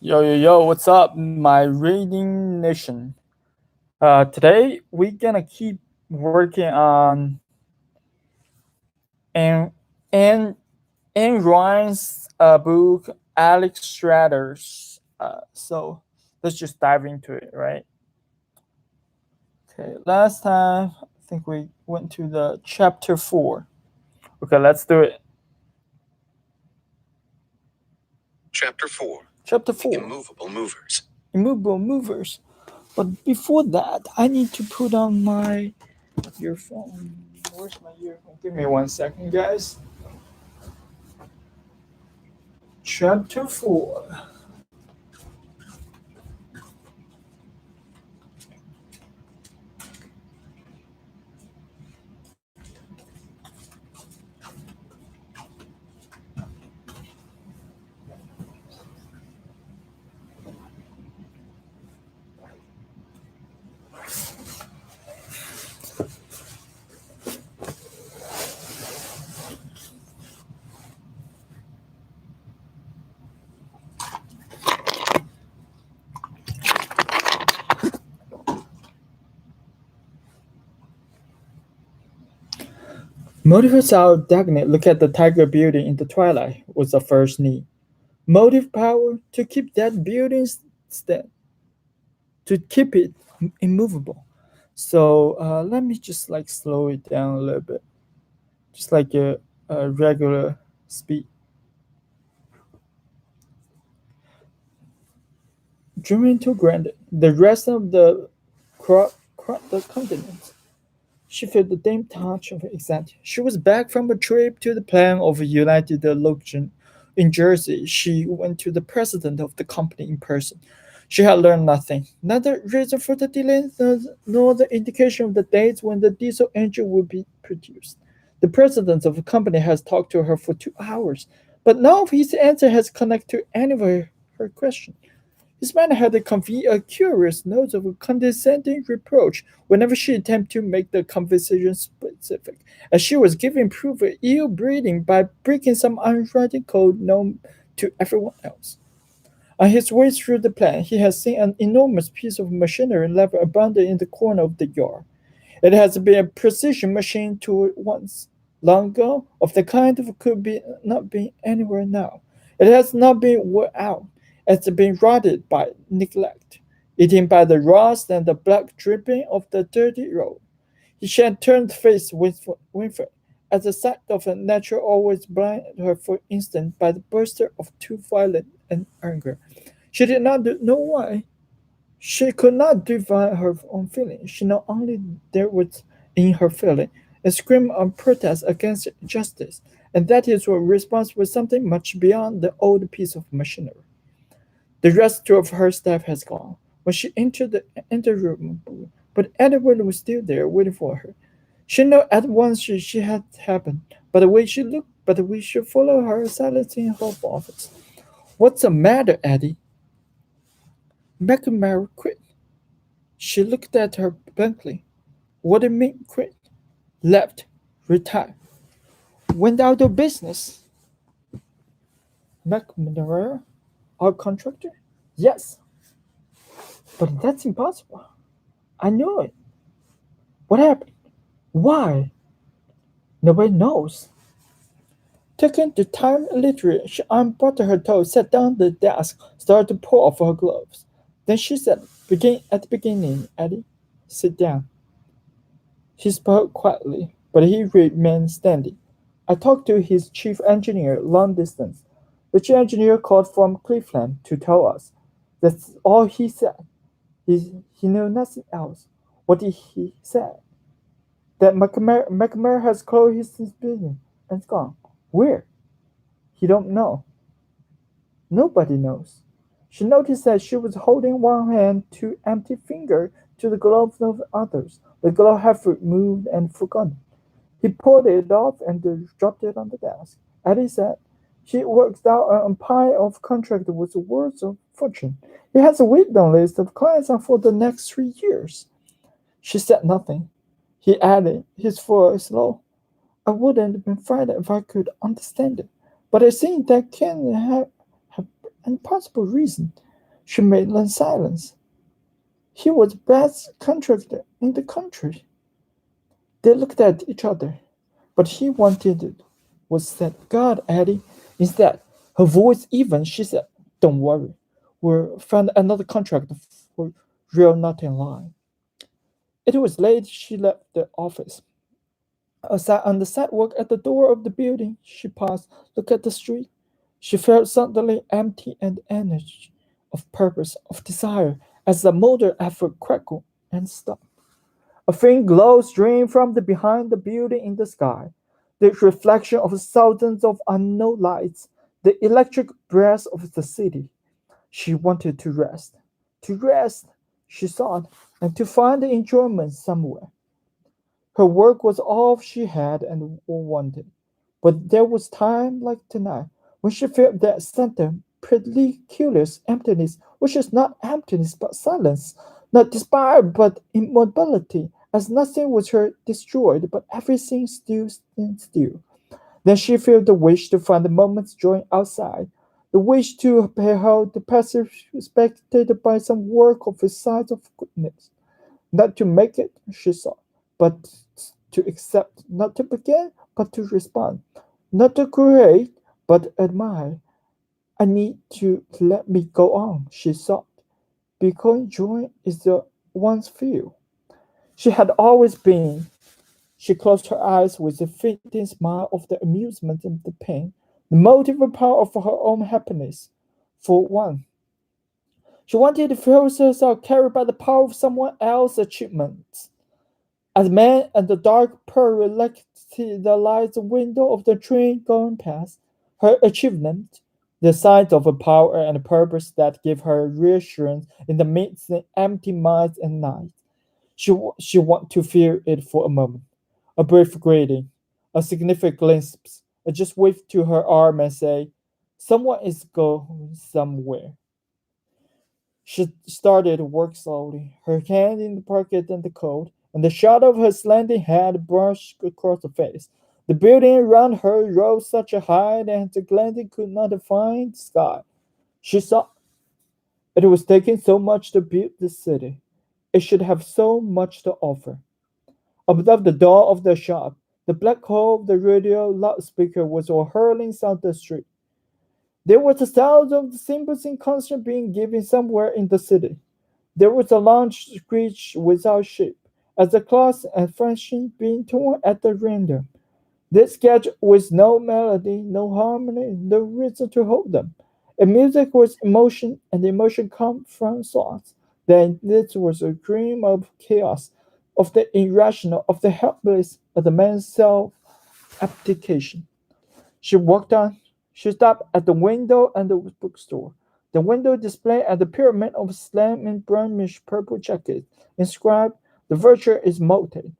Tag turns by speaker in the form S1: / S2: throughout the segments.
S1: Yo, what's up, my reading nation? Today we're gonna keep working on Anne, Anne, Anne Ryan's book, Alex Stratter's. So let's just dive into it, right? Okay, last time I think we went to the chapter 4. Okay, let's do it.
S2: Chapter 4
S1: Chapter 4
S2: Immovable Movers.
S1: Immovable Movers. But before that, I need to put on my earphone. Where's my earphone? Give me 1 second, guys. Chapter 4. Motives our Dagnit look at the tiger building in the twilight was the first need. Motive power to keep that building stand, to keep it immovable. So let me just like slow it down a little bit, just like a regular speed. Dreaming too grand, the rest of the continent. She felt the dim touch of excitement. She was back from a trip to the plant of United Logion in Jersey. She went to the president of the company in person. She had learned nothing, neither reason for the delay nor the indication of the dates when the diesel engine would be produced. The president of the company has talked to her for 2 hours, but none of his answer has connected to any of her question. His manner had a curious note of condescending reproach whenever she attempted to make the conversation specific, as she was giving proof of ill breeding by breaking some unwritten code known to everyone else. On his way through the plant, he had seen an enormous piece of machinery left abandoned in the corner of the yard. It has been a precision machine tool once, long ago, of the kind that could be not be anywhere now. It has not been worn out. It's been rotted by neglect, eaten by the rust and the black dripping of the dirty road. She had turned face Winfred, as the sight of a nature always blinded her for an instant by the burst of too violent an anger. She did not know why. She could not divine her own feeling. She knew only there was in her feeling a scream of protest against justice, and that his response was something much beyond the old piece of machinery. The rest of her staff has gone. When she entered the room, but Edward was still there waiting for her. She knew at once she had happened, but the way she looked, but the way she followed her silence in her office. What's the matter, Eddie? McNamara quit. She looked at her blankly. What do you mean quit? Left. Retired. Went out of business. McNamara? Our contractor? Yes. But that's impossible. I knew it. What happened? Why? Nobody knows. Taking the time literally, she unbuttoned her toes, sat down at the desk, started to pull off her gloves. Then she said, Begin at the beginning, Eddie. Sit down. He spoke quietly, but he remained standing. I talked to his chief engineer long distance. The chief engineer called from Cleveland to tell us. That's all he said. He knew nothing else. What did he say? That McNamara has closed his business and gone. Where? He don't know. Nobody knows. She noticed that she was holding one hand, two empty fingers, to the gloves of others. The glove had moved and forgotten. He pulled it off and dropped it on the desk. Eddie said, she works out a pile of contract with worth of fortune. He has a waiting list of clients for the next 3 years. She said nothing. He added, his voice low. I wouldn't be frightened if I could understand it. But I think that can have an possible reason. She made them silence. He was the best contractor in the country. They looked at each other. But he wanted was said, God, Eddie. Instead, her voice even, she said, don't worry. We'll find another contract for real nothing line. It was late she left the office. Sat on the sidewalk at the door of the building. She paused, looked at the street. She felt suddenly empty and energy, of purpose, of desire, as the motor effort crackled and stopped. A faint glow streamed from the behind the building in the sky, the reflection of thousands of unknown lights, the electric breath of the city. She wanted to rest. To rest, she thought, and to find enjoyment somewhere. Her work was all she had and wanted. But there was time like tonight when she felt that center, ridiculous emptiness, which is not emptiness but silence, not despair but immobility, as nothing was her destroyed, but everything still stands still. Then she felt the wish to find the moment's joy outside, the wish to behold the passive spectated by some work of a size of goodness. Not to make it, she thought, but to accept, not to begin, but to respond, not to create, but admire. I need to let me go on, she thought, because joy is the one's feel. She had always been. She closed her eyes with a fleeting smile of the amusement and the pain, the motive and power of her own happiness. For one, she wanted to feel herself carried by the power of someone else's achievements. As man and the dark pearl reflected the light window of the train going past, her achievement, the signs of a power and a purpose that gave her reassurance in the midst of empty minds and night. She wanted to feel it for a moment. A brief greeting, a significant glimpse, a just wave to her arm and say, someone is going somewhere. She started work slowly, her hand in the pocket and the coat, and the shadow of her slanting head brushed across her face. The building around her rose such a height that the glance could not define the sky. She saw it was taking so much to build this city. It should have so much to offer. Above the door of the shop, the black hole of the radio loudspeaker was hurling sound the street. There was the sound of the cymbals in concert being given somewhere in the city. There was a loud screech without shape, as the cloths and furnishings being torn at the random. This sketch with no melody, no harmony, no reason to hold them. And music was emotion, and emotion comes from thoughts. Then this was a dream of chaos, of the irrational, of the helpless, of the man's self abdication. She walked on. She stopped at the window and the bookstore. The window displayed at the pyramid of slim and brownish purple jackets, inscribed, "The virtue is molten."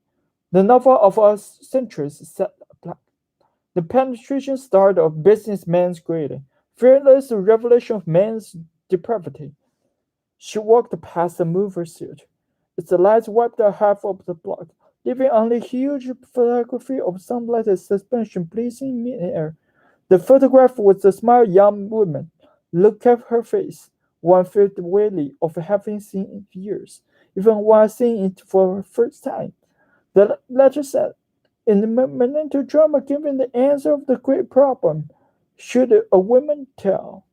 S1: The novel of a centuries set black. The penetration start of businessman's greeting, fearless revelation of man's depravity. She walked past the movie suit. Its lights wiped out half of the block, leaving only a huge photography of sunlight suspension pleasing mid-air. The photograph was a small young woman. Look at her face. One felt weary of having seen it for years, even while seeing it for the first time. The letter said, in the mental drama given the answer of the great problem, should a woman tell?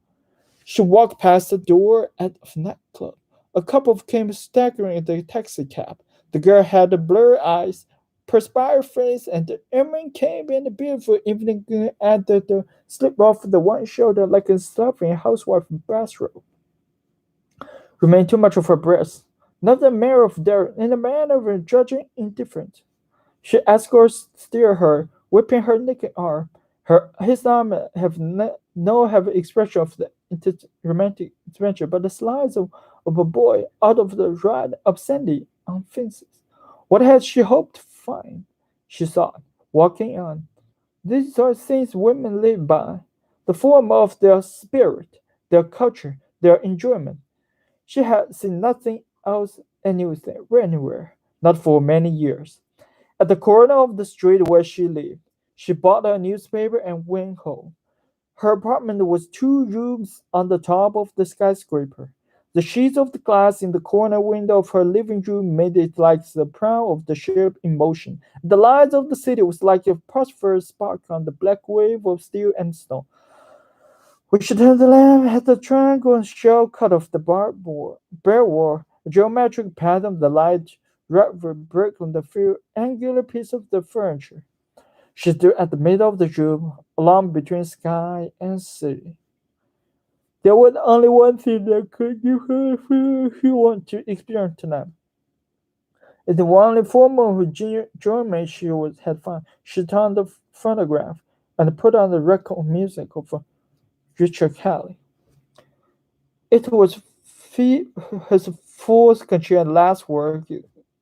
S1: She walked past the door at a nightclub. A couple came staggering in the taxicab. The girl had the blurred eyes, perspired face, and the earring came in a beautiful evening gown added the slip off the one shoulder like a slovenly housewife bathrobe. Remained too much of her breast, not the manner of daring, in the manner of judging indifferent. She escorts steer her, whipping her naked arm. His arm have expression of the romantic adventure, but the slides of a boy out of the ride of Sandy on fences. What had she hoped to find? She thought, walking on. These are things women live by, the form of their spirit, their culture, their enjoyment. She had seen nothing else anywhere, not for many years. At the corner of the street where she lived, she bought a newspaper and went home. Her apartment was two rooms on the top of the skyscraper. The sheets of the glass in the corner window of her living room made it like the prow of the ship in motion. The lights of the city was like a phosphorus spark on the black wave of steel and stone. We should turn the lamp at the triangle and show cut off the bare wall, a geometric pattern. The light brick on the few angular piece of the furniture. She stood at the middle of the room, alone between sky and city. There was only one thing that could give her the feeling she wanted to experience tonight. It's the only form of enjoyment had found. She turned the phonograph and put on the record music of Richard Kelly. It was his fourth concerto last work.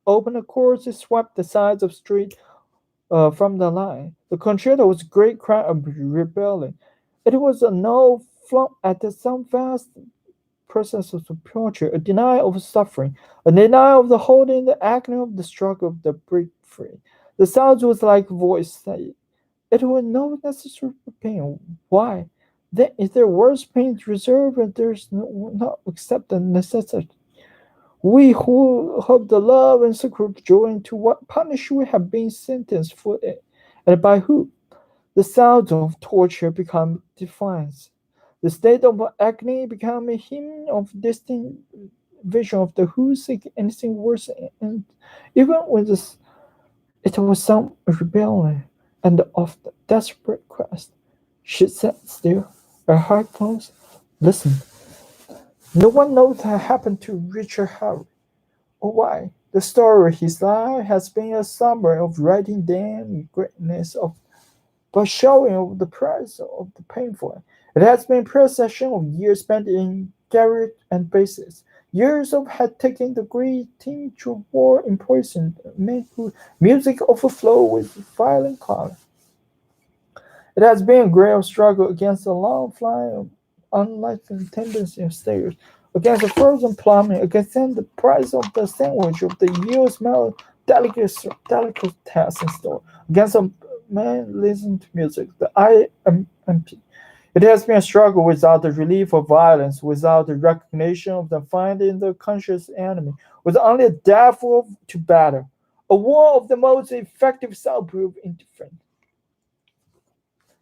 S1: Open the chorus, swept the sides of street from the line. The concerto was a great cry of rebellion. It was a no flump at some vast process of torture, a denial of suffering, a denial of the holding, the agony of the struggle of the break free. The sound was like a voice saying, it was no necessary pain. Why? Then is there worse pain to reserve and there's not except the necessity? We who hope the love and secret joy into what punishment we have been sentenced for it, and by who? The sounds of torture become defiance. The state of agony became a hymn of distinct vision of the who seek anything worse, and even when it was some rebellion and of the desperate quest. She sat still, her heart closed, listened. No one knows what happened to Richard Harry, or why. The story of his life has been a summary of writing down greatness of but showing of the price of the painful. It has been a procession of years spent in garret and bases. Years of had taken the great thing to war in poison, made music overflow with violent color. It has been a great struggle against the long flying of unlikely tendency of stairs, against the frozen plumbing, against the price of the sandwich of the yield smell delicatessen store, against a man listening to music, the I am empty. It has been a struggle without the relief of violence, without the recognition of the finding the conscious enemy, with only a death to battle, a war of the most effective soundproof indifference.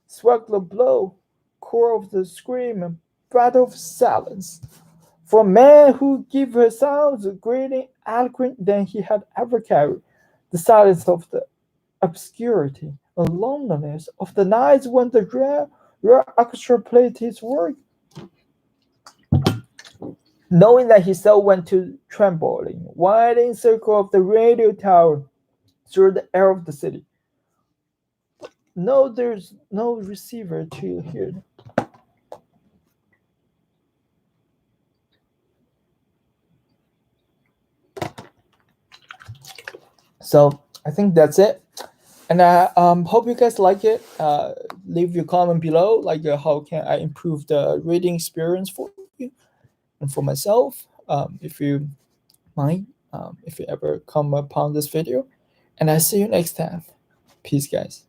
S1: Struck the blow, core of the scream, and battle of silence. For a man who gave her sounds greater eloquent than he had ever carried, the silence of the obscurity and loneliness of the nights when the rare orchestra played his work, knowing that his soul went to trembling, winding circle of the radio tower through the air of the city. No, there's no receiver to hear. So I think that's it. And I hope you guys like it. Leave your comment below, like how can I improve the reading experience for you and for myself. If you mind, if you ever come upon this video. And I see you next time. Peace, guys.